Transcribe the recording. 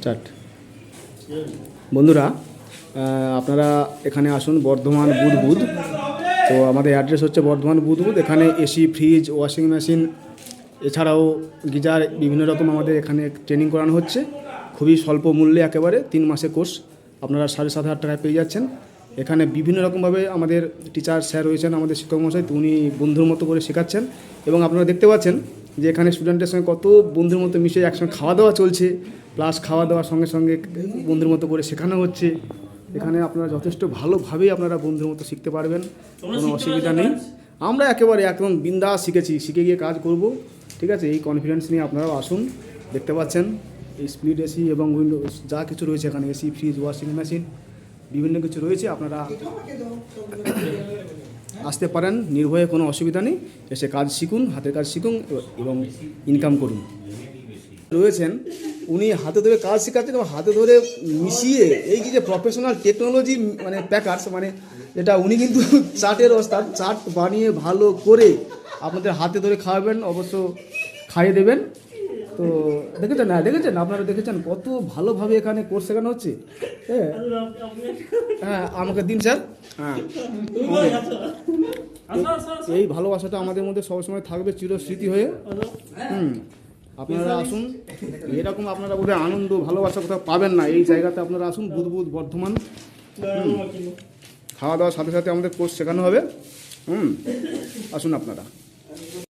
Start. বন্ধুরা, আপনারা এখানে আসুন বর্ধমান বুধবুধ। তো আমাদের অ্যাড্রেস হচ্ছে বর্ধমান বুধবুধ। এখানে এসি, ফ্রিজ, ওয়াশিং মেশিন, এছাড়াও গিজার, বিভিন্ন রকম আমাদের এখানে ট্রেনিং করানো হচ্ছে। খুবই স্বল্প মূল্যে, একেবারে 3 মাসের কোর্স আপনারা 7,500 টাকায় পেয়ে যাচ্ছেন। এখানে বিভিন্ন রকমভাবে আমাদের টিচার স্যার রয়েছেন, আমাদের শিক্ষক মহাশয়, তো উনি বন্ধুর মতো করে শেখাচ্ছেন। এবং আপনারা দেখতে পাচ্ছেন যে এখানে স্টুডেন্টের সঙ্গে কত বন্ধুর মতো মিশে একসঙ্গে খাওয়া দাওয়া চলছে, প্লাস খাওয়া দাওয়ার সঙ্গে সঙ্গে বন্ধুর মতো করে শেখানো হচ্ছে। এখানে আপনারা যথেষ্ট ভালোভাবেই আপনারা বন্ধুর মতো শিখতে পারবেন, কোনো অসুবিধা নেই। আমরা একেবারে একদম বিন্দাস শিখে গিয়ে কাজ করব, ঠিক আছে? এই কনফিডেন্স নিয়ে আপনারাও আসুন। দেখতে পাচ্ছেন এই স্প্লিট এসি এবং উইন্ডো যা কিছু রয়েছে এখানে, এসি, ফ্রিজ, ওয়াশিং মেশিন, বিভিন্ন কিছু রয়েছে। আপনারা আসতে পারেন নির্ভয়ে, কোনো অসুবিধা নেই। এসে কাজ শিখুন, হাতের কাজ শিখুন এবং ইনকাম করুন। রয়েছেন উনি হাতে ধরে কাজ শেখাচ্ছেন এবং হাতে ধরে মিশিয়ে এই যে প্রফেশনাল টেকনোলজি মানে প্যাকার্স, মানে এটা উনি কিন্তু চাটের ওস্তাদ। চাট বানিয়ে ভালো করে আপনাদের হাতে ধরে খাওয়াবেন, অবশ্য খাইয়ে দেবেন। তো দেখেছেন আপনারা দেখেছেন কত ভালোভাবে এখানে কোর্স শেখানো হচ্ছে। হ্যাঁ, আমাকে দিন স্যার। হ্যাঁ, এই ভালোবাসাটা আমাদের মধ্যে সবসময় থাকবে চিরস্মৃতি হয়ে। আপনারা আসুন, এরকম আপনারা বোধহয় আনন্দ ভালোবাসা কোথাও পাবেন না। এই জায়গাতে আপনারা আসুন, বুধবুধ বর্ধমান। খাওয়া দাওয়ার সাথে সাথে আমাদের কোর্স শেখানো হবে। আসুন আপনারা।